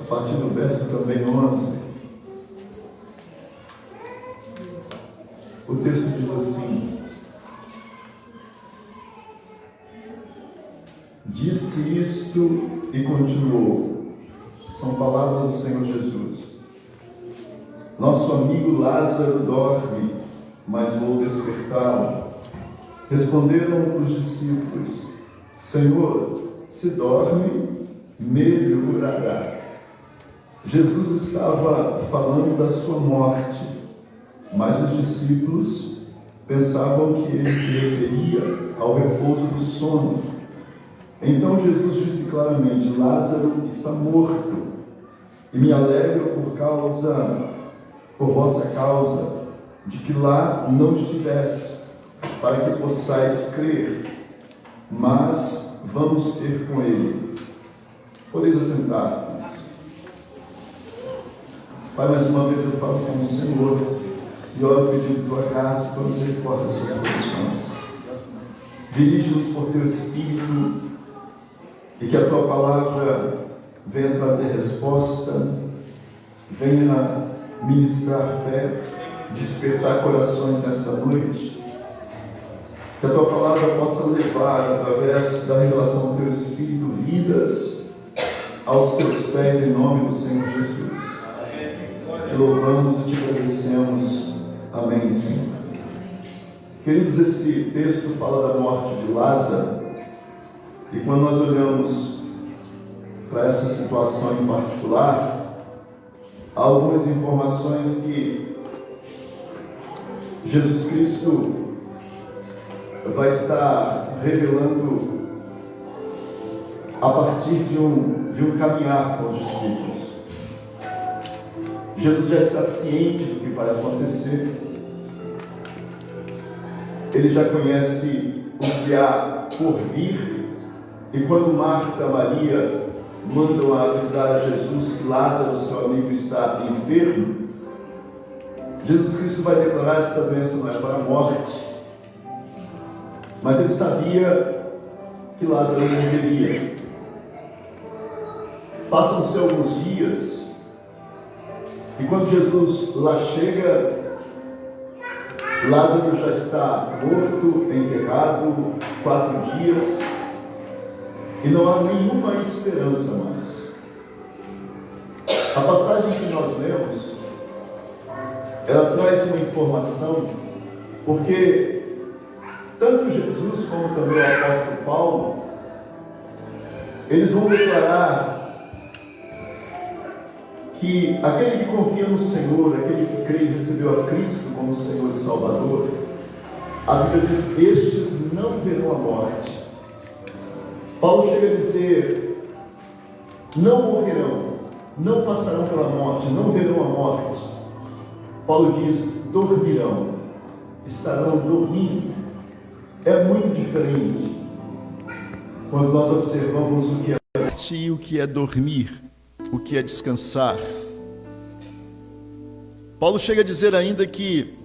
a partir do verso também 11. O texto diz assim: disse isto e continuou. São palavras do Senhor Jesus. Nosso amigo Lázaro dorme, mas vou despertá-lo. Responderam os discípulos: Senhor, se dorme, melhorará. Jesus estava falando da sua morte, mas os discípulos pensavam que ele se referia ao repouso do sono. Então Jesus disse claramente: Lázaro está morto, e me alegro por vossa causa, de que lá não estivesse, para que possais crer. Mas vamos ter com ele. Podeis assentar-vos. Pai, mais uma vez eu falo com o Senhor e oro pedindo tua graça e tua misericórdia sobre todos nós. Dirige-nos por teu Espírito e que a tua palavra venha trazer resposta, venha ministrar fé, despertar corações nesta noite. Que a tua palavra possa levar, através da revelação do teu Espírito, vidas aos teus pés, em nome do Senhor Jesus. Te louvamos e te agradecemos. Amém, Senhor. Queridos, esse texto fala da morte de Lázaro, e quando nós olhamos para essa situação em particular, há algumas informações que Jesus Cristo vai estar revelando a partir de um caminhar com os discípulos. Jesus já está ciente do que vai acontecer. Ele já conhece o que há por vir. E quando Marta e Maria mandam avisar a Jesus que Lázaro, seu amigo, está enfermo, Jesus Cristo vai declarar: esta doença não é para a morte. Mas ele sabia que Lázaro morreria. Passam-se alguns dias, e quando Jesus lá chega, Lázaro já está morto, enterrado, 4 dias, e não há nenhuma esperança mais. A passagem que nós lemos, ela traz uma informação, porque tanto Jesus como também o apóstolo Paulo, eles vão declarar que aquele que confia no Senhor, aquele que crê e recebeu a Cristo como Senhor e Salvador, a Bíblia diz: estes não verão a morte. Paulo chega a dizer: não morrerão, não passarão pela morte, não verão a morte. Paulo diz: dormirão, estarão dormindo. É muito diferente quando nós observamos o que é morte e o que é dormir, o que é descansar. Paulo chega a dizer ainda que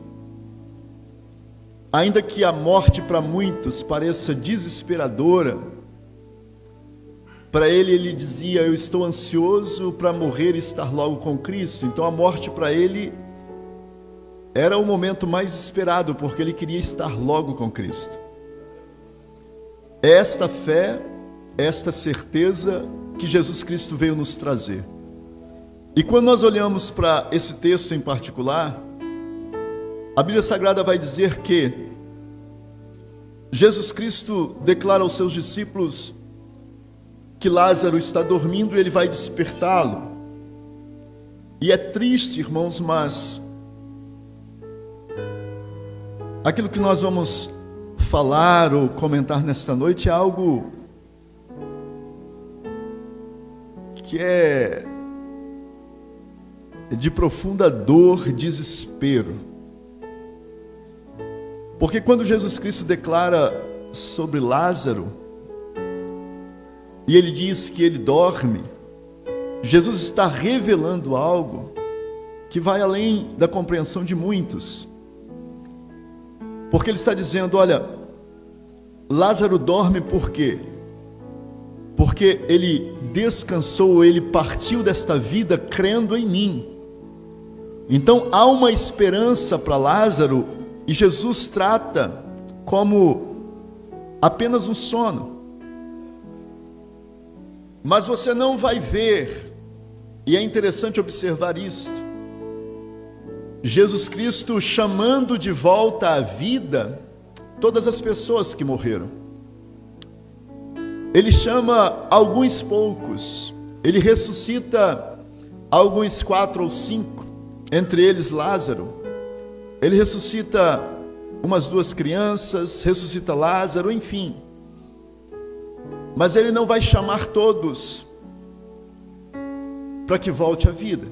a morte para muitos pareça desesperadora, para ele dizia: eu estou ansioso para morrer e estar logo com Cristo. Então a morte para ele era o momento mais esperado, porque ele queria estar logo com Cristo. Esta fé, esta certeza que Jesus Cristo veio nos trazer. E quando nós olhamos para esse texto em particular, a Bíblia Sagrada vai dizer que Jesus Cristo declara aos seus discípulos que Lázaro está dormindo e ele vai despertá-lo. E é triste, irmãos, mas aquilo que nós vamos falar ou comentar nesta noite é algo que é de profunda dor, desespero. Porque quando Jesus Cristo declara sobre Lázaro, e ele diz que ele dorme, Jesus está revelando algo que vai além da compreensão de muitos. Porque ele está dizendo: olha, Lázaro dorme por quê? porque ele descansou, ele partiu desta vida crendo em mim. Então há uma esperança para Lázaro, e Jesus trata como apenas um sono. Mas você não vai ver, e é interessante observar isto, Jesus Cristo chamando de volta à vida todas as pessoas que morreram. Ele chama alguns poucos, ele ressuscita alguns 4 ou 5, entre eles Lázaro. Ele ressuscita umas 2 crianças, ressuscita Lázaro, enfim. Mas ele não vai chamar todos para que volte à vida.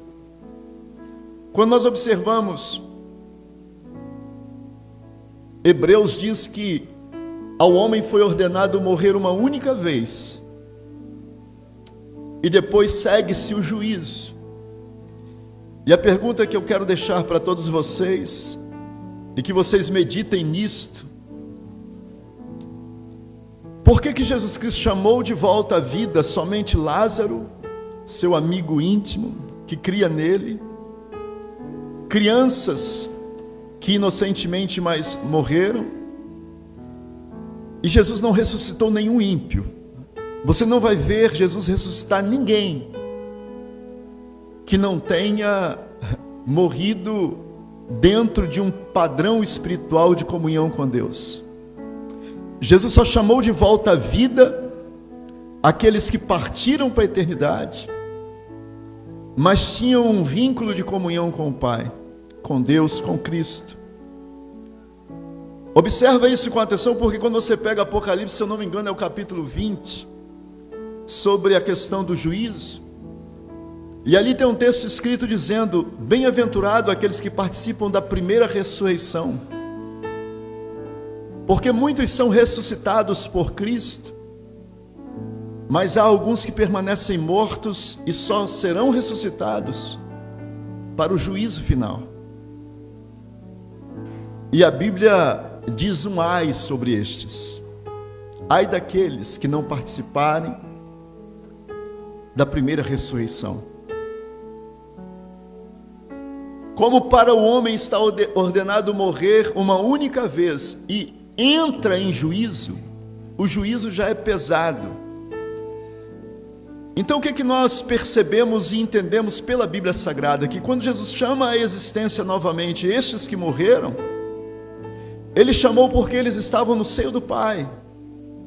Quando nós observamos, Hebreus diz que ao homem foi ordenado morrer uma única vez, e depois segue-se o juízo. E a pergunta que eu quero deixar para todos vocês, e que vocês meditem nisto: por que Jesus Cristo chamou de volta à vida somente Lázaro, seu amigo íntimo, que cria nele, crianças que inocentemente mais morreram, e Jesus não ressuscitou nenhum ímpio? Você não vai ver Jesus ressuscitar ninguém que não tenha morrido dentro de um padrão espiritual de comunhão com Deus. Jesus só chamou de volta à vida aqueles que partiram para a eternidade, mas tinham um vínculo de comunhão com o Pai, com Deus, com Cristo. Observa isso com atenção, porque quando você pega Apocalipse, se eu não me engano é o capítulo 20, sobre a questão do juízo, e ali tem um texto escrito dizendo: bem-aventurado aqueles que participam da primeira ressurreição, porque muitos são ressuscitados por Cristo, mas há alguns que permanecem mortos e só serão ressuscitados para o juízo final. E a Bíblia diz um ai sobre estes: ai daqueles que não participarem da primeira ressurreição. Como para o homem está ordenado morrer uma única vez e entra em juízo, o juízo já é pesado. Então o que nós percebemos e entendemos pela Bíblia Sagrada? Que quando Jesus chama à existência novamente estes que morreram, Ele chamou porque eles estavam no seio do Pai,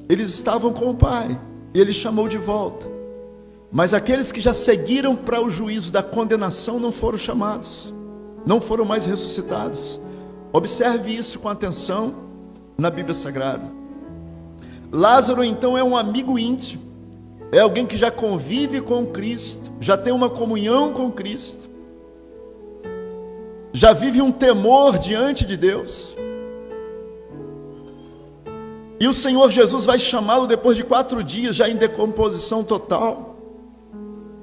eles estavam com o Pai, e Ele chamou de volta. Mas aqueles que já seguiram para o juízo da condenação não foram chamados, não foram mais ressuscitados. Observe isso com atenção na Bíblia Sagrada. Lázaro então é um amigo íntimo, é alguém que já convive com Cristo, já tem uma comunhão com Cristo, já vive um temor diante de Deus. E o Senhor Jesus vai chamá-lo depois de 4 dias, já em decomposição total,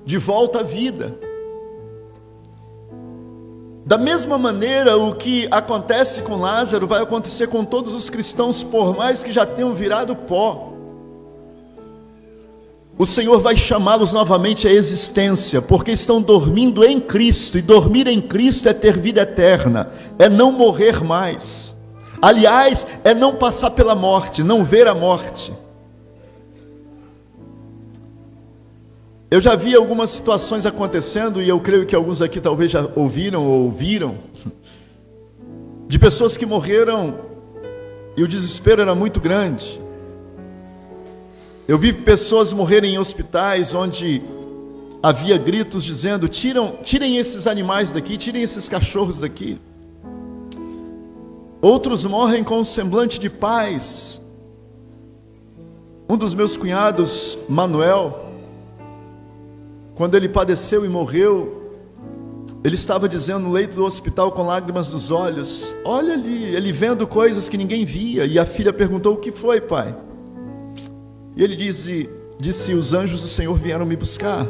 de volta à vida. Da mesma maneira, o que acontece com Lázaro vai acontecer com todos os cristãos, por mais que já tenham virado pó. O Senhor vai chamá-los novamente à existência, porque estão dormindo em Cristo, e dormir em Cristo é ter vida eterna, é não morrer mais. Aliás, é não passar pela morte, não ver a morte. Eu já vi algumas situações acontecendo, e eu creio que alguns aqui talvez já ouviram ou ouviram, de pessoas que morreram e o desespero era muito grande. Eu vi pessoas morrerem em hospitais onde havia gritos dizendo: tirem esses animais daqui, tirem esses cachorros daqui. Outros morrem com um semblante de paz. Um dos meus cunhados, Manuel, quando ele padeceu e morreu, ele estava dizendo no leito do hospital com lágrimas nos olhos: olha ali, ele vendo coisas que ninguém via. E a filha perguntou: o que foi, pai? E ele disse: os anjos do Senhor vieram me buscar.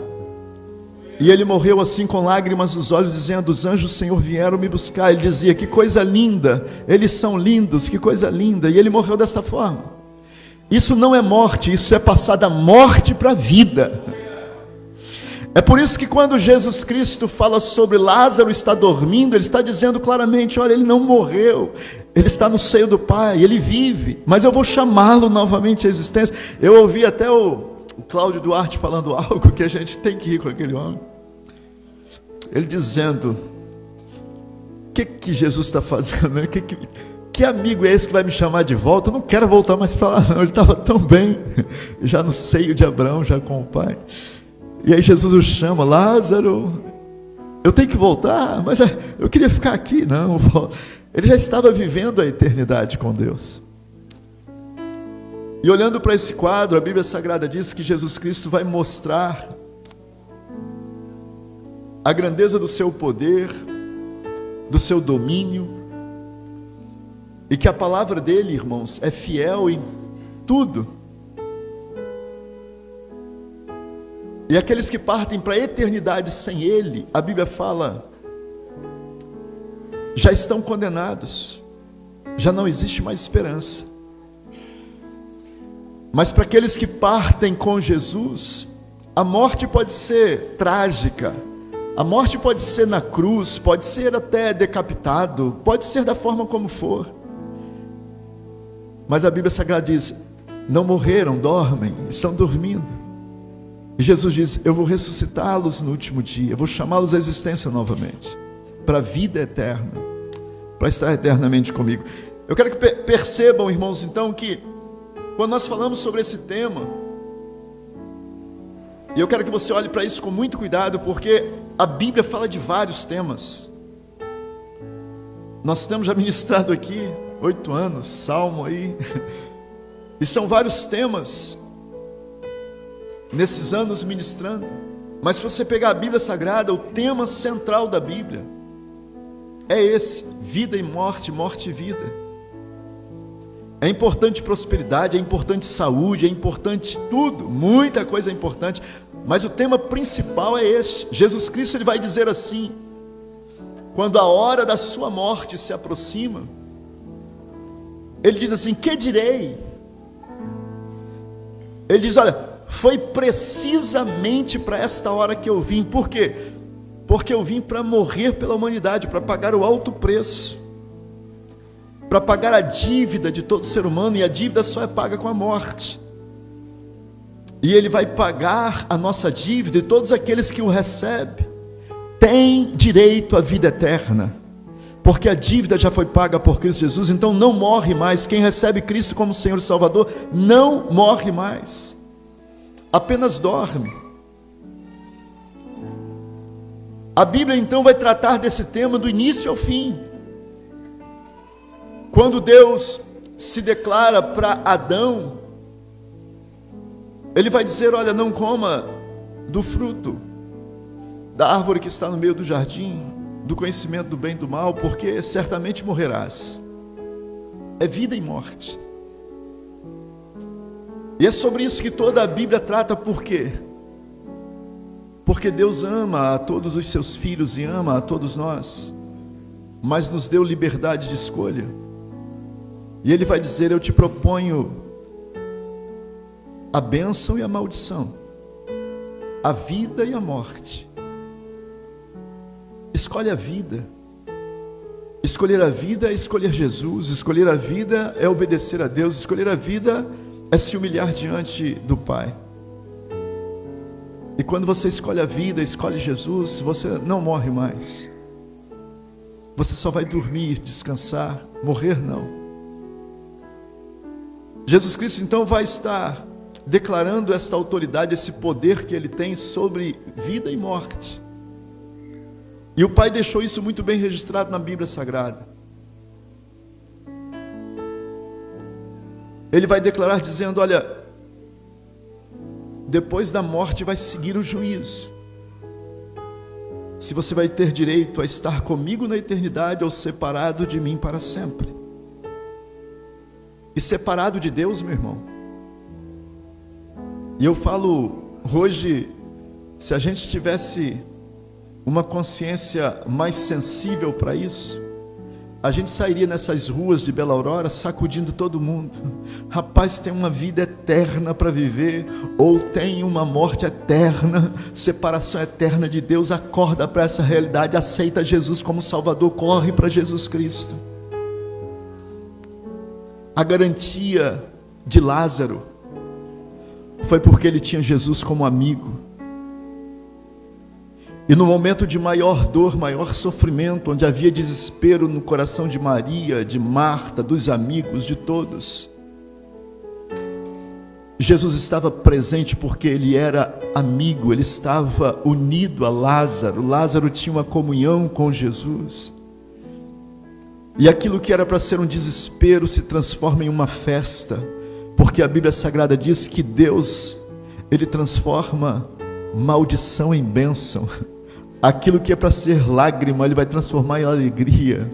E ele morreu assim com lágrimas nos olhos, dizendo: os anjos do Senhor vieram me buscar. Ele dizia: que coisa linda, eles são lindos, que coisa linda. E ele morreu desta forma. Isso não é morte, isso é passar da morte para a vida. É por isso que quando Jesus Cristo fala sobre Lázaro está dormindo, Ele está dizendo claramente, olha, ele não morreu, ele está no seio do Pai, ele vive, mas eu vou chamá-lo novamente à existência. Eu ouvi até o Cláudio Duarte falando algo que a gente tem que rir com aquele homem. Ele dizendo, o que Jesus está fazendo? Que amigo é esse que vai me chamar de volta? Eu não quero voltar mais para lá não, ele estava tão bem, já no seio de Abraão, já com o Pai. E aí Jesus o chama, Lázaro, eu tenho que voltar, mas eu queria ficar aqui. Não, ele já estava vivendo a eternidade com Deus. E olhando para esse quadro, a Bíblia Sagrada diz que Jesus Cristo vai mostrar a grandeza do seu poder, do seu domínio, e que a palavra dele, irmãos, é fiel em tudo. E aqueles que partem para a eternidade sem Ele, a Bíblia fala, já estão condenados, já não existe mais esperança. Mas para aqueles que partem com Jesus, a morte pode ser trágica, a morte pode ser na cruz, pode ser até decapitado, pode ser da forma como for. Mas a Bíblia Sagrada diz, não morreram, dormem, estão dormindo. E Jesus diz, eu vou ressuscitá-los no último dia, eu vou chamá-los à existência novamente, para a vida eterna, para estar eternamente comigo. Eu quero que percebam, irmãos, então, que quando nós falamos sobre esse tema, e eu quero que você olhe para isso com muito cuidado, porque a Bíblia fala de vários temas. Nós temos já ministrado aqui 8 anos, Salmo aí, e são vários temas nesses anos ministrando. Mas se você pegar a Bíblia Sagrada, o tema central da Bíblia é esse: vida e morte, morte e vida. É importante prosperidade, é importante saúde, é importante tudo, muita coisa é importante, mas o tema principal é esse. Jesus Cristo, ele vai dizer assim, quando a hora da sua morte se aproxima, ele diz assim, que direi? Ele diz, olha, foi precisamente para esta hora que eu vim. Por quê? Porque eu vim para morrer pela humanidade, para pagar o alto preço, para pagar a dívida de todo ser humano, e a dívida só é paga com a morte. E Ele vai pagar a nossa dívida, e todos aqueles que o recebem têm direito à vida eterna, porque a dívida já foi paga por Cristo Jesus. Então não morre mais. Quem recebe Cristo como Senhor e Salvador não morre mais, apenas dorme. A Bíblia então vai tratar desse tema do início ao fim. Quando Deus se declara para Adão, Ele vai dizer, olha, não coma do fruto da árvore que está no meio do jardim, do conhecimento do bem e do mal, porque certamente morrerás. É vida e morte. E é sobre isso que toda a Bíblia trata. Por quê? Porque Deus ama a todos os seus filhos e ama a todos nós, mas nos deu liberdade de escolha. E Ele vai dizer, eu te proponho a bênção e a maldição, a vida e a morte. Escolhe a vida. Escolher a vida é escolher Jesus. Escolher a vida é obedecer a Deus. Escolher a vida é se humilhar diante do Pai. E quando você escolhe a vida, escolhe Jesus, você não morre mais. Você só vai dormir, descansar. Morrer não. Jesus Cristo então vai estar declarando esta autoridade, esse poder que Ele tem sobre vida e morte. E o Pai deixou isso muito bem registrado na Bíblia Sagrada. Ele vai declarar dizendo, olha, depois da morte vai seguir o juízo. Se você vai ter direito a estar comigo na eternidade ou separado de mim para sempre. E separado de Deus, meu irmão. E eu falo hoje, se a gente tivesse uma consciência mais sensível para isso, a gente sairia nessas ruas de Bela Aurora sacudindo todo mundo. Rapaz, tem uma vida eterna para viver, ou tem uma morte eterna, separação eterna de Deus. Acorda para essa realidade, aceita Jesus como Salvador, corre para Jesus Cristo. A garantia de Lázaro foi porque ele tinha Jesus como amigo. E no momento de maior dor, maior sofrimento, onde havia desespero no coração de Maria, de Marta, dos amigos, de todos, Jesus estava presente porque ele era amigo, ele estava unido a Lázaro. Lázaro tinha uma comunhão com Jesus. E aquilo que era para ser um desespero se transforma em uma festa, porque a Bíblia Sagrada diz que Deus, ele transforma maldição em bênção. Aquilo que é para ser lágrima, ele vai transformar em alegria.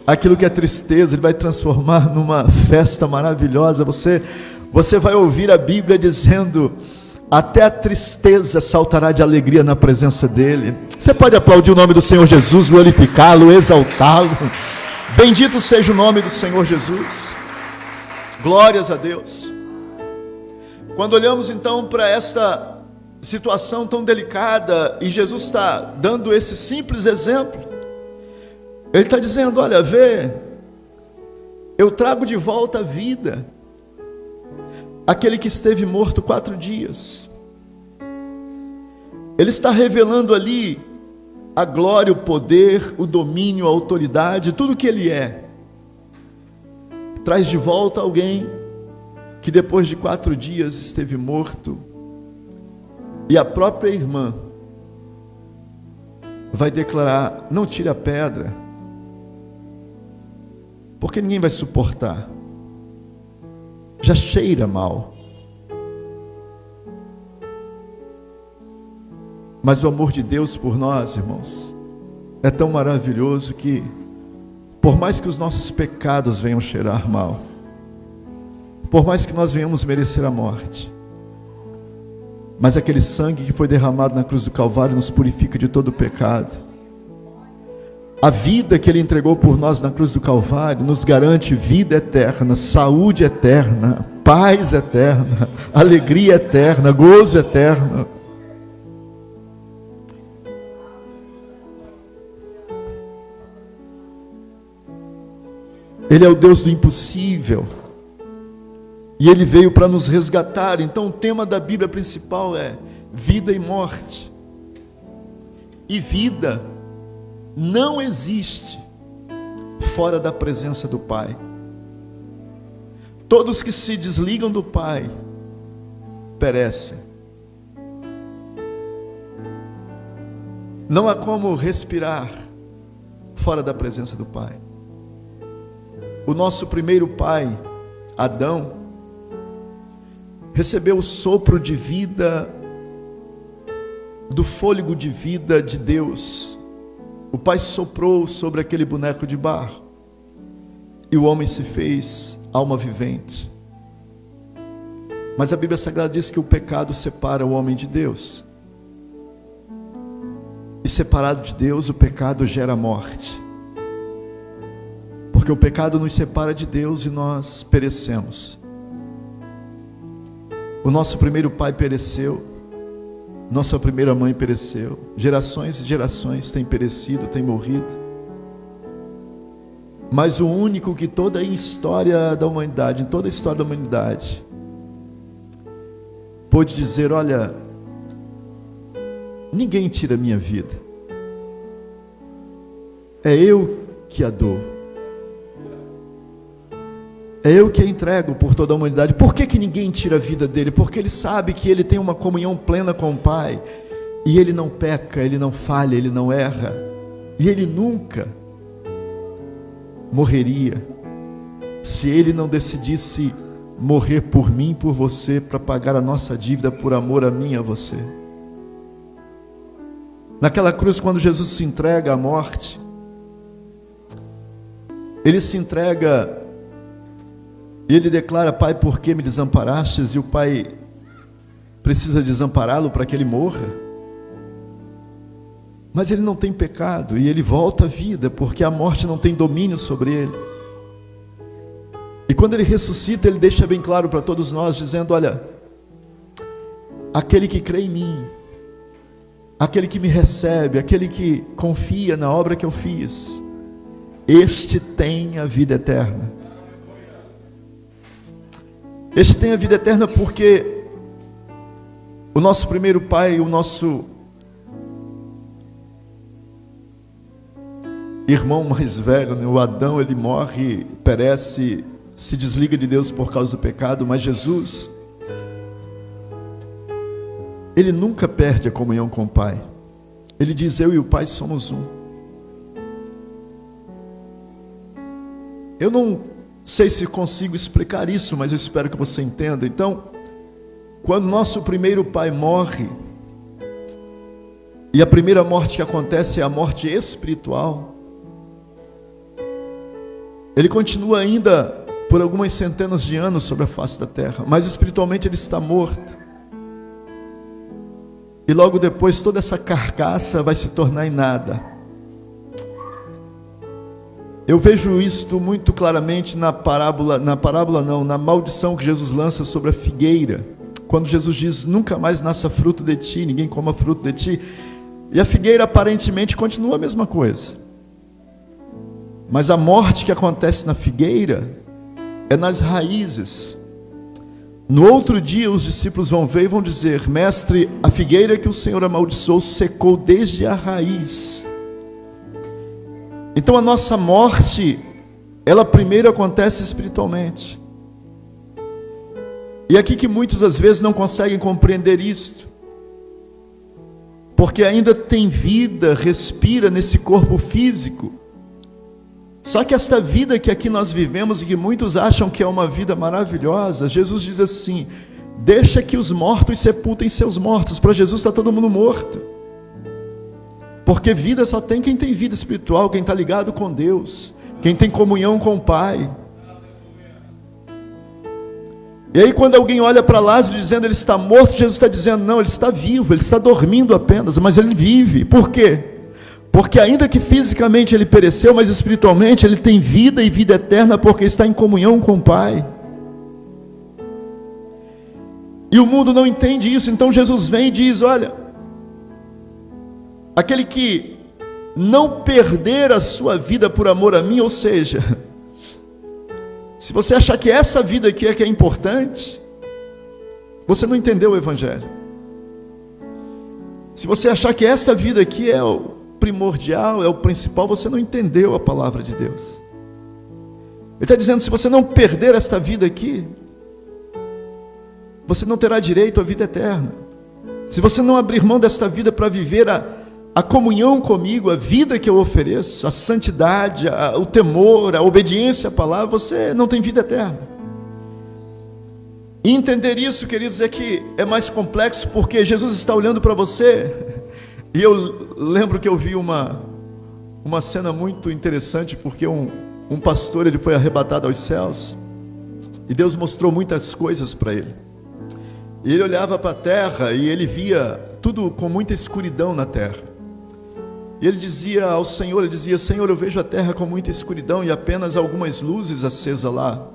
Aquilo que é tristeza, ele vai transformar numa festa maravilhosa. Você vai ouvir a Bíblia dizendo: até a tristeza saltará de alegria na presença dele. Você pode aplaudir o nome do Senhor Jesus, glorificá-lo, exaltá-lo. Bendito seja o nome do Senhor Jesus. Glórias a Deus. Quando olhamos então para esta situação tão delicada, e Jesus está dando esse simples exemplo, ele está dizendo: olha, vê, eu trago de volta a vida aquele que esteve morto 4 dias. Ele está revelando ali a glória, o poder, o domínio, a autoridade, tudo que ele é. Traz de volta alguém que depois de 4 dias esteve morto. E a própria irmã vai declarar: não tire a pedra, porque ninguém vai suportar, já cheira mal. Mas o amor de Deus por nós, irmãos, é tão maravilhoso que, por mais que os nossos pecados venham cheirar mal, por mais que nós venhamos merecer a morte, mas aquele sangue que foi derramado na cruz do Calvário nos purifica de todo o pecado. A vida que ele entregou por nós na cruz do Calvário nos garante vida eterna, saúde eterna, paz eterna, alegria eterna, gozo eterno. Ele é o Deus do impossível. E ele veio para nos resgatar. Então o tema da Bíblia principal é vida e morte. E vida não existe fora da presença do Pai. Todos que se desligam do Pai perecem. Não há como respirar fora da presença do Pai. O nosso primeiro pai, Adão, recebeu o sopro de vida, do fôlego de vida de Deus. O Pai soprou sobre aquele boneco de barro, e o homem se fez alma vivente. Mas a Bíblia Sagrada diz que o pecado separa o homem de Deus, e separado de Deus, o pecado gera morte, porque o pecado nos separa de Deus e nós perecemos. O nosso primeiro pai pereceu, nossa primeira mãe pereceu, gerações e gerações têm perecido, têm morrido. Mas o único que toda a história da humanidade, em toda a história da humanidade, pôde dizer: olha, ninguém tira a minha vida, é eu que a dou. É eu que a entrego por toda a humanidade. Por que ninguém tira a vida dele? Porque ele sabe que ele tem uma comunhão plena com o Pai, e ele não peca, ele não falha, ele não erra, e ele nunca morreria se ele não decidisse morrer por mim, por você, para pagar a nossa dívida por amor a mim e a você. Naquela cruz, quando Jesus se entrega à morte, ele se entrega e ele declara: Pai, por que me desamparastes? E o Pai precisa desampará-lo para que ele morra. mas ele não tem pecado e ele volta à vida, porque a morte não tem domínio sobre ele. E quando ele ressuscita, ele deixa bem claro para todos nós, dizendo: olha, aquele que crê em mim, aquele que me recebe, aquele que confia na obra que eu fiz, este tem a vida eterna. Este tem a vida eterna porque o nosso primeiro pai, o nosso irmão mais velho, né, o Adão, ele morre, perece, se desliga de Deus por causa do pecado, mas Jesus, ele nunca perde a comunhão com o Pai. Ele diz: eu e o Pai somos um. Eu não sei se consigo explicar isso, mas eu espero que você entenda. Então, quando nosso primeiro pai morre, e a primeira morte que acontece é a morte espiritual, ele continua ainda por algumas centenas de anos sobre a face da terra, mas espiritualmente ele está morto. E logo depois toda essa carcaça vai se tornar em nada. Eu vejo isto muito claramente na maldição que Jesus lança sobre a figueira, quando Jesus diz: nunca mais nasça fruto de ti, ninguém coma fruto de ti. E a figueira aparentemente continua a mesma coisa, mas a morte que acontece na figueira é nas raízes. No outro dia os discípulos vão ver e vão dizer: mestre, a figueira que o Senhor amaldiçoou secou desde a raiz. Então a nossa morte, ela primeiro acontece espiritualmente. E aqui que muitos às vezes não conseguem compreender isto, porque ainda tem vida, respira nesse corpo físico. Só que esta vida que aqui nós vivemos e que muitos acham que é uma vida maravilhosa, Jesus diz assim: deixa que os mortos sepultem seus mortos. Para Jesus está todo mundo morto, porque vida só tem quem tem vida espiritual, quem está ligado com Deus, quem tem comunhão com o Pai. E aí quando alguém olha para Lázaro dizendo ele está morto, Jesus está dizendo: não, ele está vivo, ele está dormindo apenas, mas ele vive. Por quê? Porque ainda que fisicamente ele pereceu, mas espiritualmente ele tem vida e vida eterna, porque está em comunhão com o Pai. E o mundo não entende isso. Então Jesus vem e diz: olha, aquele que não perder a sua vida por amor a mim, ou seja, se você achar que essa vida aqui é que é importante, você não entendeu o Evangelho. Se você achar que essa vida aqui é o primordial, é o principal, você não entendeu a palavra de Deus. Ele está dizendo: se você não perder esta vida aqui, você não terá direito à vida eterna. Se você não abrir mão desta vida para viver a comunhão comigo, a vida que eu ofereço, a santidade, o temor, a obediência à palavra, você não tem vida eterna. E entender isso, queridos, é que é mais complexo, porque Jesus está olhando para você. E eu lembro que eu vi uma cena muito interessante, porque um pastor, ele foi arrebatado aos céus, e Deus mostrou muitas coisas para ele. E ele olhava para a terra, e ele via tudo com muita escuridão na terra. E ele dizia ao Senhor, Senhor, eu vejo a terra com muita escuridão, e apenas algumas luzes acesas lá,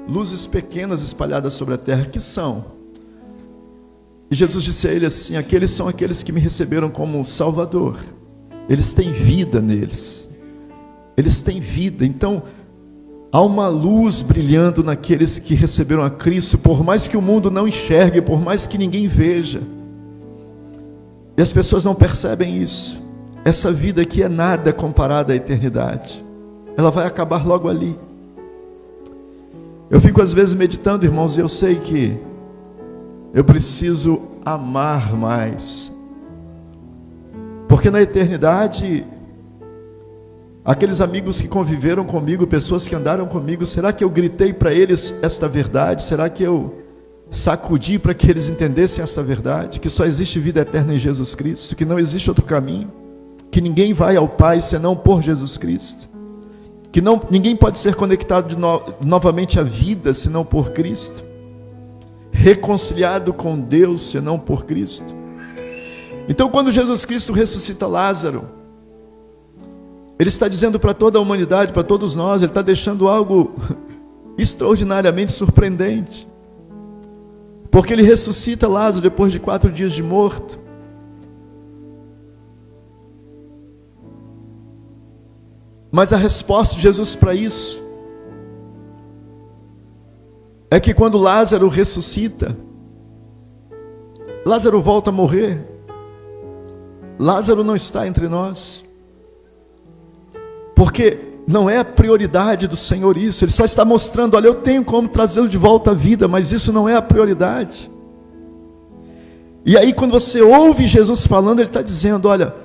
luzes pequenas espalhadas sobre a terra. Que são? E Jesus disse a ele assim: aqueles são aqueles que me receberam como Salvador. Eles têm vida neles. Eles têm vida. Então, há uma luz brilhando naqueles que receberam a Cristo, por mais que o mundo não enxergue, por mais que ninguém veja. E as pessoas não percebem isso. Essa vida aqui é nada comparada à eternidade. Ela vai acabar logo ali. Eu fico às vezes meditando, irmãos, e eu sei que eu preciso amar mais, porque na eternidade, aqueles amigos que conviveram comigo, pessoas que andaram comigo, será que eu gritei para eles esta verdade? Será que eu sacudi para que eles entendessem esta verdade? Que só existe vida eterna em Jesus Cristo, que não existe outro caminho, que ninguém vai ao Pai senão por Jesus Cristo, que ninguém pode ser conectado novamente à vida senão por Cristo, reconciliado com Deus senão por Cristo. Então, quando Jesus Cristo ressuscita Lázaro, Ele está dizendo para toda a humanidade, para todos nós, Ele está deixando algo extraordinariamente surpreendente. Porque Ele ressuscita Lázaro depois de 4 dias de morto. Mas a resposta de Jesus para isso é que quando Lázaro ressuscita, Lázaro volta a morrer. Lázaro não está entre nós. Porque não é a prioridade do Senhor isso. Ele só está mostrando, olha, eu tenho como trazê-lo de volta à vida, mas isso não é a prioridade. E aí quando você ouve Jesus falando, Ele está dizendo, olha,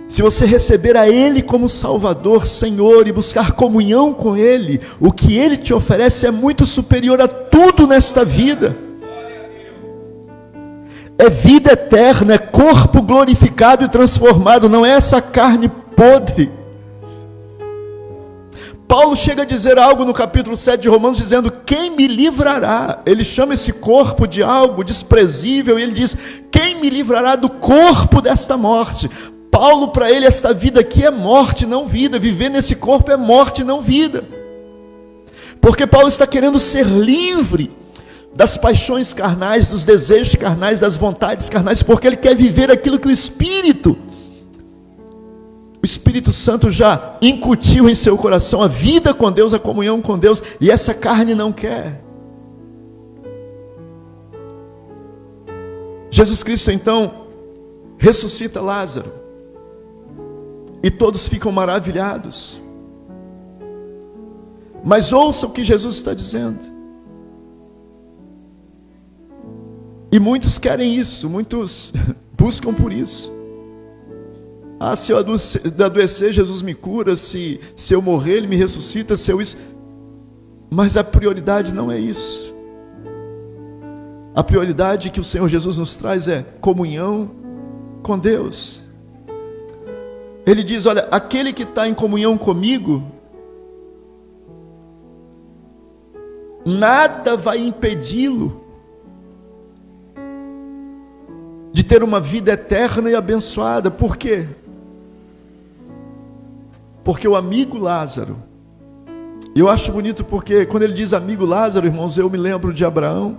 se você receber a Ele como Salvador, Senhor, e buscar comunhão com Ele, o que Ele te oferece é muito superior a tudo nesta vida. É vida eterna, é corpo glorificado e transformado, não é essa carne podre. Paulo chega a dizer algo no capítulo 7 de Romanos, dizendo, quem me livrará? Ele chama esse corpo de algo desprezível, e ele diz, quem me livrará do corpo desta morte? Paulo, para ele, esta vida aqui é morte, não vida. Viver nesse corpo é morte, não vida. Porque Paulo está querendo ser livre das paixões carnais, dos desejos carnais, das vontades carnais, porque ele quer viver aquilo que o Espírito Santo já incutiu em seu coração, a vida com Deus, a comunhão com Deus, e essa carne não quer. Jesus Cristo então ressuscita Lázaro, e todos ficam maravilhados. Mas ouça o que Jesus está dizendo. E muitos querem isso, muitos buscam por isso. Ah, se eu adoecer, Jesus me cura, se eu morrer, Ele me ressuscita, se eu isso... Mas a prioridade não é isso. A prioridade que o Senhor Jesus nos traz é comunhão com Deus. Ele diz, olha, aquele que está em comunhão comigo, nada vai impedi-lo de ter uma vida eterna e abençoada. Por quê? Porque o amigo Lázaro, eu acho bonito porque quando ele diz amigo Lázaro, irmãos, eu me lembro de Abraão,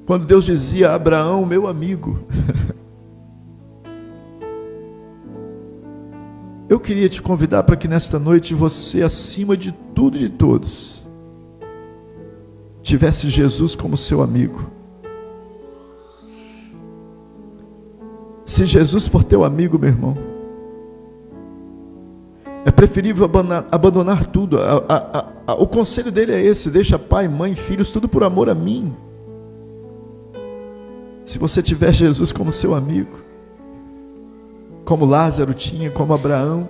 quando Deus dizia, Abraão, meu amigo. Eu queria te convidar para que nesta noite você, acima de tudo e de todos, tivesse Jesus como seu amigo. Se Jesus for teu amigo, meu irmão, é preferível abandonar tudo. O conselho dele é esse: deixa pai, mãe, filhos, tudo por amor a mim. Se você tiver Jesus como seu amigo, como Lázaro tinha, como Abraão,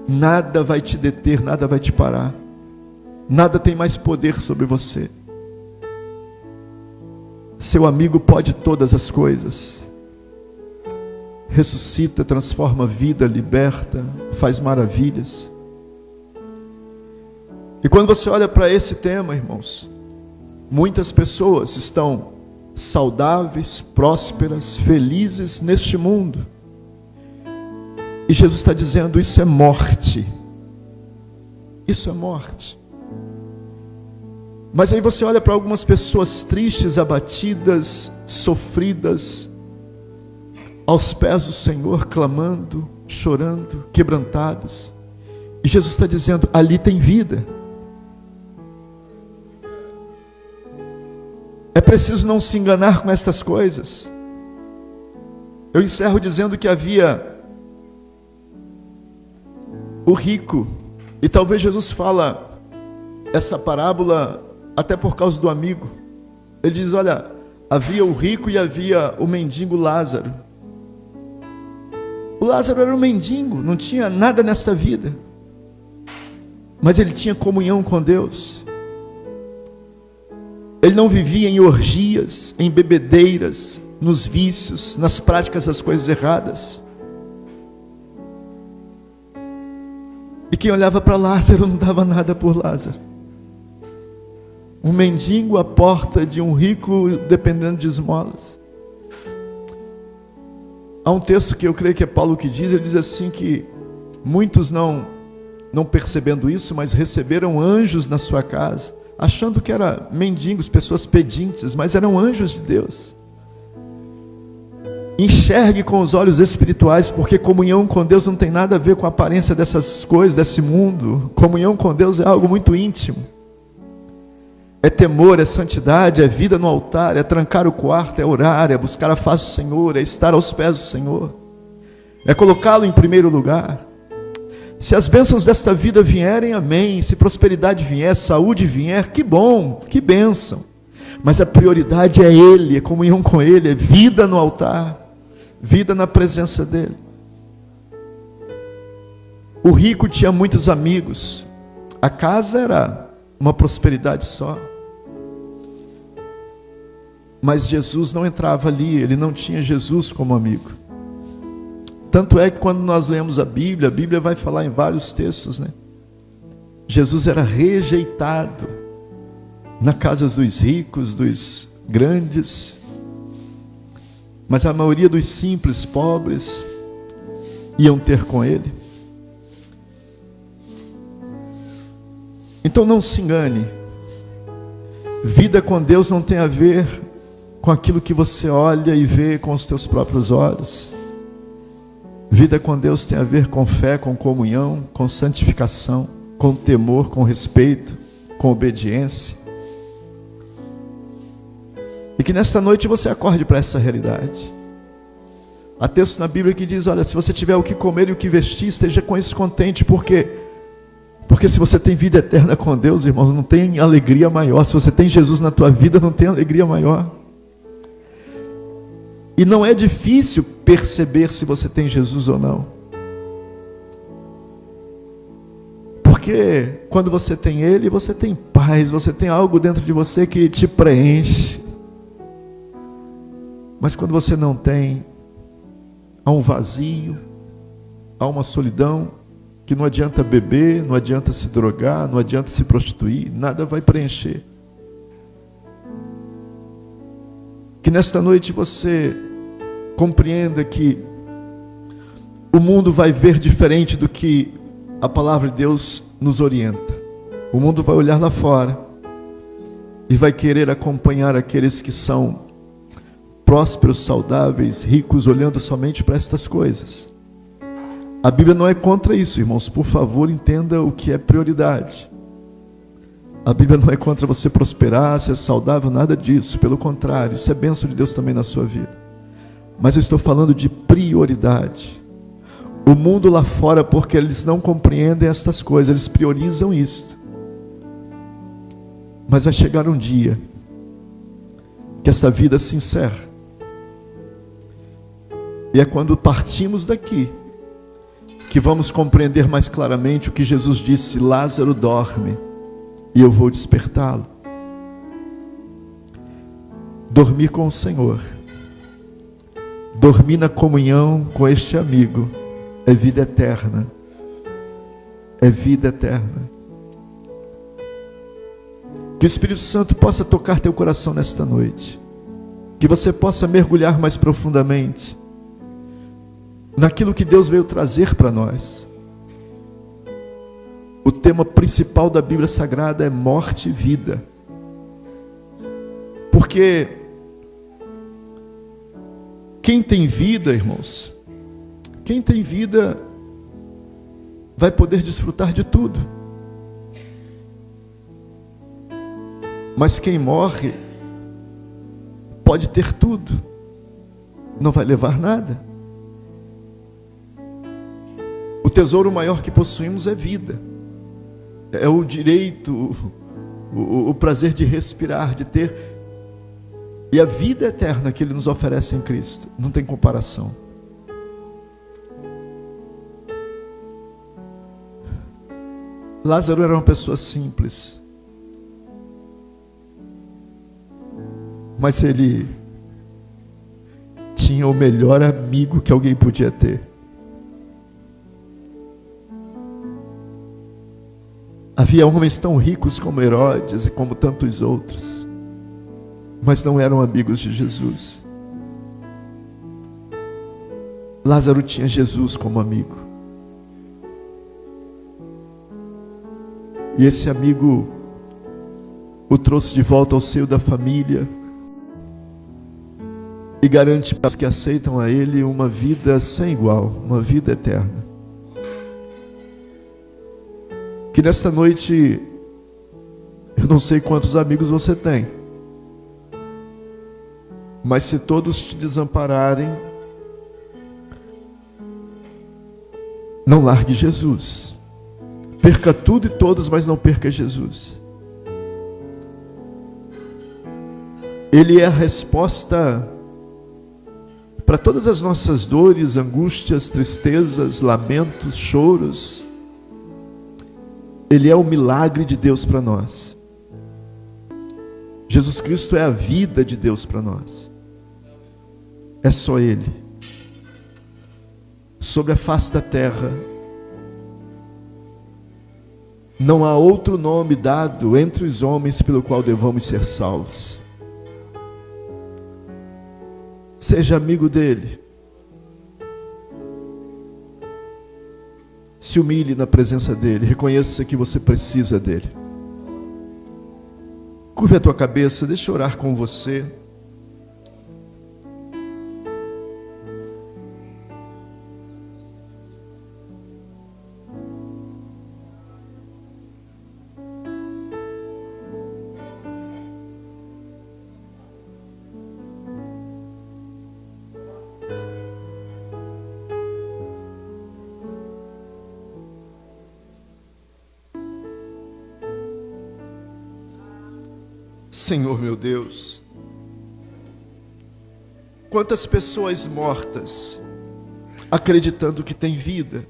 nada vai te deter, nada vai te parar, nada tem mais poder sobre você. Seu amigo pode todas as coisas, ressuscita, transforma a vida, liberta, faz maravilhas. E quando você olha para esse tema, irmãos, muitas pessoas estão saudáveis, prósperas, felizes neste mundo, e Jesus está dizendo, isso é morte, isso é morte. Mas aí você olha para algumas pessoas tristes, abatidas, sofridas, aos pés do Senhor, clamando, chorando, quebrantados, e Jesus está dizendo, ali tem vida. É preciso não se enganar com estas coisas. Eu encerro dizendo que havia o rico, e talvez Jesus fala essa parábola até por causa do amigo. Ele diz, olha, havia o rico e havia o mendigo Lázaro. O Lázaro era um mendigo, não tinha nada nesta vida, mas ele tinha comunhão com Deus. Ele não vivia em orgias, em bebedeiras, nos vícios, nas práticas das coisas erradas. E quem olhava para Lázaro não dava nada por Lázaro. Um mendigo à porta de um rico dependendo de esmolas. Há um texto que eu creio que é Paulo que diz, ele diz assim que muitos não percebendo isso, mas receberam anjos na sua casa, achando que eram mendigos, pessoas pedintes, mas eram anjos de Deus. Enxergue com os olhos espirituais, porque comunhão com Deus não tem nada a ver com a aparência dessas coisas, desse mundo. Comunhão com Deus é algo muito íntimo. É temor, é santidade, é vida no altar, é trancar o quarto, é orar, é buscar a face do Senhor, é estar aos pés do Senhor, é colocá-lo em primeiro lugar. Se as bênçãos desta vida vierem, amém. Se prosperidade vier, saúde vier, que bom, que bênção. Mas a prioridade é Ele, é comunhão com Ele, é vida no altar, vida na presença dEle. O rico tinha muitos amigos, a casa era uma prosperidade só. Mas Jesus não entrava ali, ele não tinha Jesus como amigo. Tanto é que quando nós lemos a Bíblia vai falar em vários textos, né? Jesus era rejeitado na casa dos ricos, dos grandes, mas a maioria dos simples, pobres, iam ter com ele. Então não se engane, vida com Deus não tem a ver com aquilo que você olha e vê com os teus próprios olhos. Vida com Deus tem a ver com fé, com comunhão, com santificação, com temor, com respeito, com obediência. E que nesta noite você acorde para essa realidade. Há texto na Bíblia que diz, olha, se você tiver o que comer e o que vestir, esteja com isso contente, porque se você tem vida eterna com Deus, irmãos, não tem alegria maior. Se você tem Jesus na tua vida, não tem alegria maior. E não é difícil perceber se você tem Jesus ou não. Porque quando você tem Ele, você tem paz, você tem algo dentro de você que te preenche. Mas quando você não tem, há um vazio, há uma solidão, que não adianta beber, não adianta se drogar, não adianta se prostituir, nada vai preencher. Que nesta noite você compreenda que o mundo vai ver diferente do que a palavra de Deus nos orienta. O mundo vai olhar lá fora e vai querer acompanhar aqueles que são prósperos, saudáveis, ricos, olhando somente para estas coisas. A Bíblia não é contra isso, irmãos. Por favor, entenda o que é prioridade. A Bíblia não é contra você prosperar, ser saudável, nada disso. Pelo contrário, isso é bênção de Deus também na sua vida. Mas eu estou falando de prioridade. O mundo lá fora, porque eles não compreendem estas coisas, eles priorizam isso. Mas vai chegar um dia que esta vida se encerra. E é quando partimos daqui que vamos compreender mais claramente o que Jesus disse: Lázaro dorme e eu vou despertá-lo. Dormir com o Senhor, dormir na comunhão com este amigo, é vida eterna. É vida eterna. Que o Espírito Santo possa tocar teu coração nesta noite. Que você possa mergulhar mais profundamente naquilo que Deus veio trazer para nós. O tema principal da Bíblia Sagrada é morte e vida. Porque quem tem vida, irmãos, quem tem vida vai poder desfrutar de tudo. Mas quem morre pode ter tudo, não vai levar nada. O tesouro maior que possuímos é vida. É o direito, o prazer de respirar, de ter. E a vida eterna que Ele nos oferece em Cristo, não tem comparação. Lázaro era uma pessoa simples. Mas ele tinha o melhor amigo que alguém podia ter. Havia homens tão ricos como Herodes e como tantos outros, mas não eram amigos de Jesus. Lázaro tinha Jesus como amigo. E esse amigo o trouxe de volta ao seio da família e garante para os que aceitam a Ele uma vida sem igual, uma vida eterna. Que nesta noite, eu não sei quantos amigos você tem, mas se todos te desampararem, não largue Jesus. Perca tudo e todos, mas não perca Jesus. Ele é a resposta para todas as nossas dores, angústias, tristezas, lamentos, choros. Ele é o milagre de Deus para nós. Jesus Cristo é a vida de Deus para nós. É só Ele. Sobre a face da terra, não há outro nome dado entre os homens pelo qual devamos ser salvos. Seja amigo dele. Se humilhe na presença dele. Reconheça que você precisa dele. Curve a tua cabeça, deixa eu orar com você. Senhor meu Deus, quantas pessoas mortas acreditando que tem vida,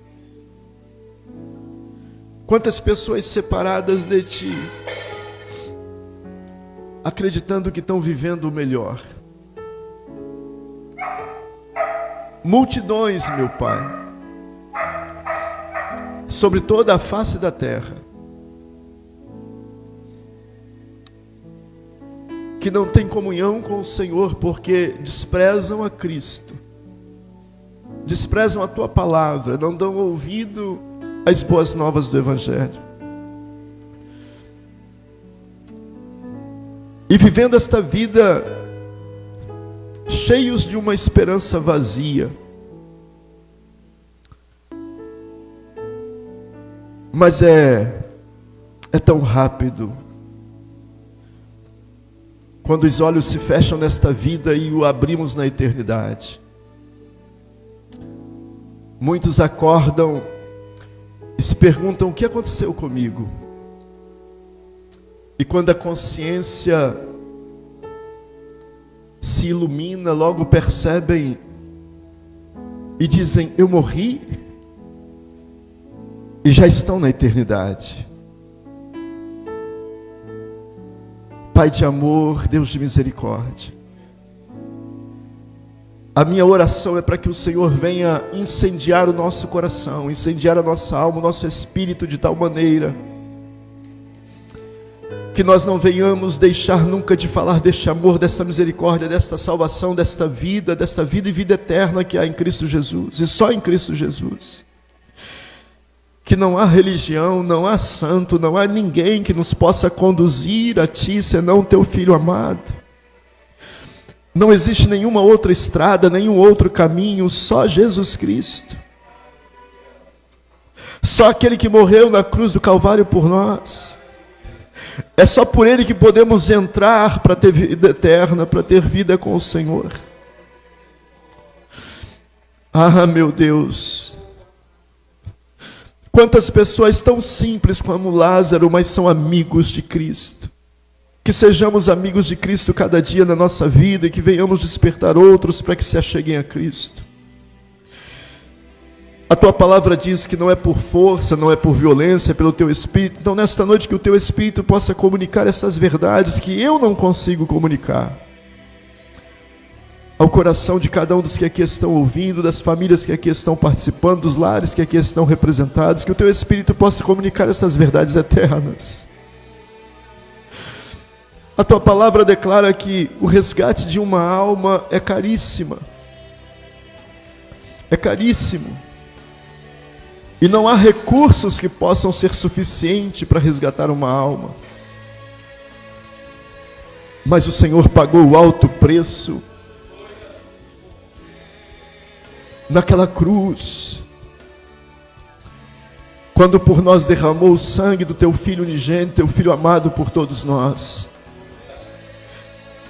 quantas pessoas separadas de Ti, acreditando que estão vivendo o melhor, multidões, meu Pai, sobre toda a face da terra, que não têm comunhão com o Senhor porque desprezam a Cristo, desprezam a Tua palavra, não dão ouvido às boas novas do Evangelho. E vivendo esta vida cheios de uma esperança vazia, mas é tão rápido quando os olhos se fecham nesta vida e o abrimos na eternidade. Muitos acordam e se perguntam: o que aconteceu comigo? E quando a consciência se ilumina, logo percebem e dizem: eu morri, e já estão na eternidade. Pai de amor, Deus de misericórdia, a minha oração é para que o Senhor venha incendiar o nosso coração, incendiar a nossa alma, o nosso espírito, de tal maneira que nós não venhamos deixar nunca de falar deste amor, desta misericórdia, desta salvação, desta vida e vida eterna que há em Cristo Jesus, e só em Cristo Jesus. Que não há religião, não há santo, não há ninguém que nos possa conduzir a Ti, senão Teu Filho amado. Não existe nenhuma outra estrada, nenhum outro caminho, só Jesus Cristo. Só aquele que morreu na cruz do Calvário por nós. É só por Ele que podemos entrar para ter vida eterna, para ter vida com o Senhor. Ah, meu Deus! Quantas pessoas tão simples como Lázaro, mas são amigos de Cristo. Que sejamos amigos de Cristo cada dia na nossa vida e que venhamos despertar outros para que se acheguem a Cristo. A Tua palavra diz que não é por força, não é por violência, é pelo Teu Espírito. Então nesta noite que o Teu Espírito possa comunicar essas verdades que eu não consigo comunicar ao coração de cada um dos que aqui estão ouvindo, das famílias que aqui estão participando, dos lares que aqui estão representados, que o Teu Espírito possa comunicar essas verdades eternas. A Tua palavra declara que o resgate de uma alma é caríssima. É caríssimo. E não há recursos que possam ser suficientes para resgatar uma alma. Mas o Senhor pagou o alto preço naquela cruz, quando por nós derramou o sangue do teu Filho unigênito, teu Filho amado por todos nós.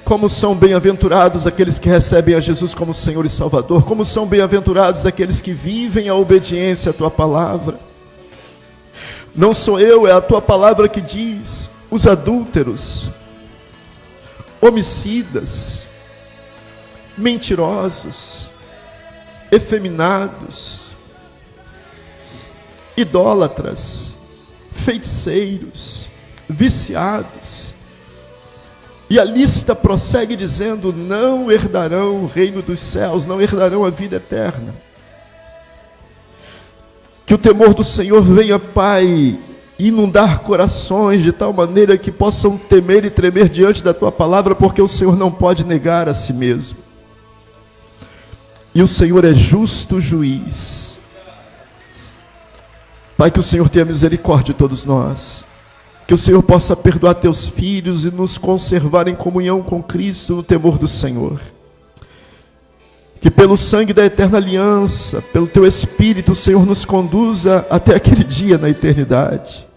Como são bem-aventurados aqueles que recebem a Jesus como Senhor e Salvador. Como são bem-aventurados aqueles que vivem a obediência à tua palavra. Não sou eu, é a tua palavra que diz: os adúlteros, homicidas, mentirosos, efeminados, idólatras, feiticeiros, viciados. E a lista prossegue dizendo: não herdarão o reino dos céus, não herdarão a vida eterna. Que o temor do Senhor venha, Pai, inundar corações de tal maneira que possam temer e tremer diante da tua palavra, porque o Senhor não pode negar a si mesmo. E o Senhor é justo juiz. Pai, que o Senhor tenha misericórdia de todos nós. Que o Senhor possa perdoar teus filhos e nos conservar em comunhão com Cristo no temor do Senhor. Que pelo sangue da eterna aliança, pelo teu Espírito, o Senhor nos conduza até aquele dia na eternidade.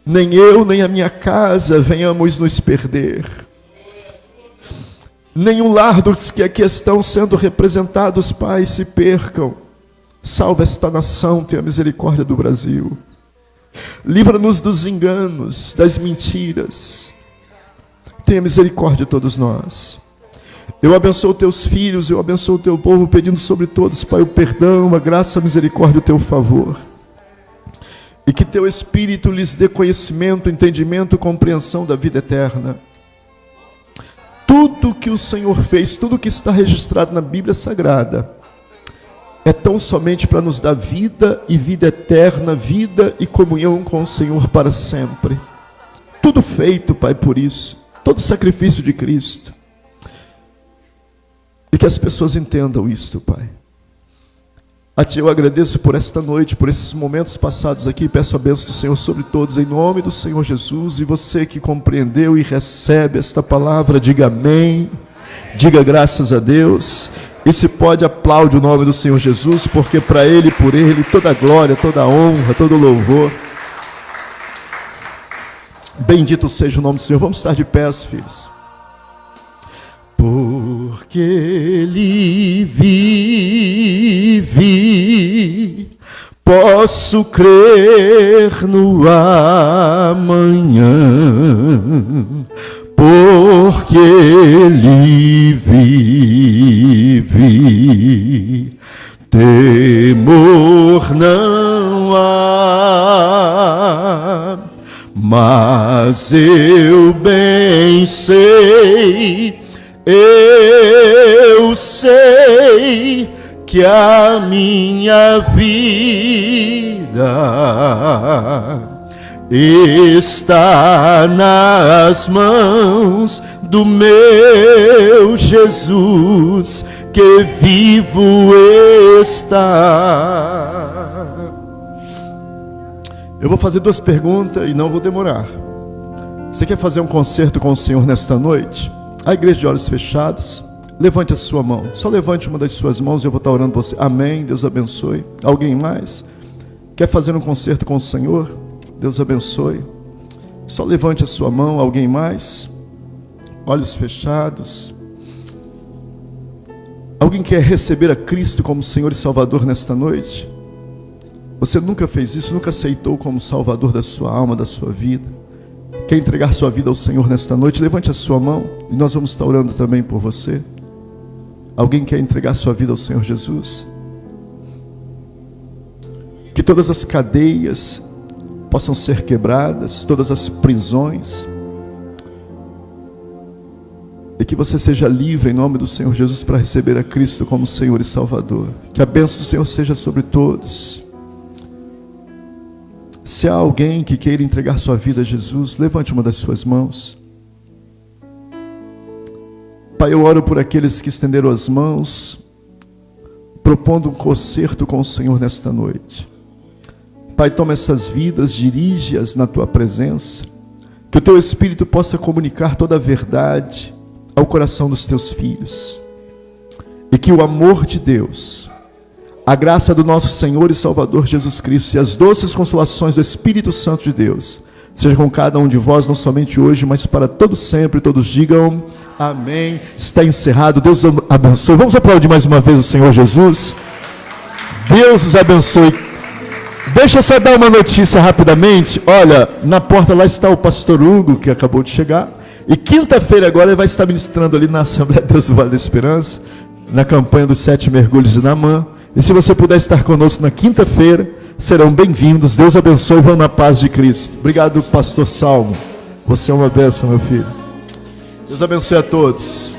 Nem eu, nem a minha casa venhamos nos perder. Nenhum lar dos que aqui estão sendo representados, Pai, se percam. Salva esta nação, tenha misericórdia do Brasil. Livra-nos dos enganos, das mentiras. Tenha misericórdia de todos nós. Eu abençoo teus filhos, eu abençoo o teu povo, pedindo sobre todos, Pai, o perdão, a graça, a misericórdia, o teu favor. E que teu Espírito lhes dê conhecimento, entendimento, compreensão da vida eterna. Tudo que o Senhor fez, tudo que está registrado na Bíblia Sagrada, é tão somente para nos dar vida e vida eterna, vida e comunhão com o Senhor para sempre. Tudo feito, Pai, por isso. Todo sacrifício de Cristo. E que as pessoas entendam isto, Pai. A Ti eu agradeço por esta noite, por esses momentos passados aqui. Peço a bênção do Senhor sobre todos, em nome do Senhor Jesus. E você que compreendeu e recebe esta palavra, diga amém. Diga graças a Deus. E se pode, aplaude o nome do Senhor Jesus, porque para Ele e por Ele toda a glória, toda a honra, todo o louvor. Bendito seja o nome do Senhor. Vamos estar de pés, filhos. Porque Ele vive, posso crer no amanhã. Porque Ele vive, temor não há, mas eu bem sei, eu sei que a minha vida está nas mãos do meu Jesus, que vivo está. Eu vou fazer 2 perguntas e não vou demorar. Você quer fazer um concerto com o Senhor nesta noite? A igreja de olhos fechados, levante a sua mão. Só levante uma das suas mãos e eu vou estar orando por você. Amém, Deus abençoe. Alguém mais? Quer fazer um concerto com o Senhor? Deus abençoe. Só levante a sua mão. Alguém mais? Olhos fechados. Alguém quer receber a Cristo como Senhor e Salvador nesta noite? Você nunca fez isso, nunca aceitou como Salvador da sua alma, da sua vida. Quer entregar sua vida ao Senhor nesta noite? Levante a sua mão e nós vamos estar orando também por você. Alguém quer entregar sua vida ao Senhor Jesus? Que todas as cadeias possam ser quebradas, todas as prisões, e que você seja livre em nome do Senhor Jesus para receber a Cristo como Senhor e Salvador. Que a bênção do Senhor seja sobre todos. Se há alguém que queira entregar sua vida a Jesus, levante uma das suas mãos. Pai, eu oro por aqueles que estenderam as mãos propondo um concerto com o Senhor nesta noite. Pai, toma essas vidas, dirige-as na Tua presença, que o Teu Espírito possa comunicar toda a verdade ao coração dos Teus filhos, e que o amor de Deus, a graça do nosso Senhor e Salvador Jesus Cristo e as doces consolações do Espírito Santo de Deus seja com cada um de vós, não somente hoje, mas para todos sempre. Todos digam amém. Está encerrado. Deus abençoe. Vamos aplaudir mais uma vez o Senhor Jesus. Deus os abençoe. Deixa eu só dar uma notícia rapidamente. Olha, na porta lá está o pastor Hugo, que acabou de chegar, e quinta-feira agora ele vai estar ministrando ali na Assembleia de Deus do Vale da Esperança, na campanha dos 7 mergulhos de Naamã. E se você puder estar conosco na quinta-feira, serão bem-vindos. Deus abençoe e vão na paz de Cristo. Obrigado, pastor Salmo. Você é uma bênção, meu filho. Deus abençoe a todos.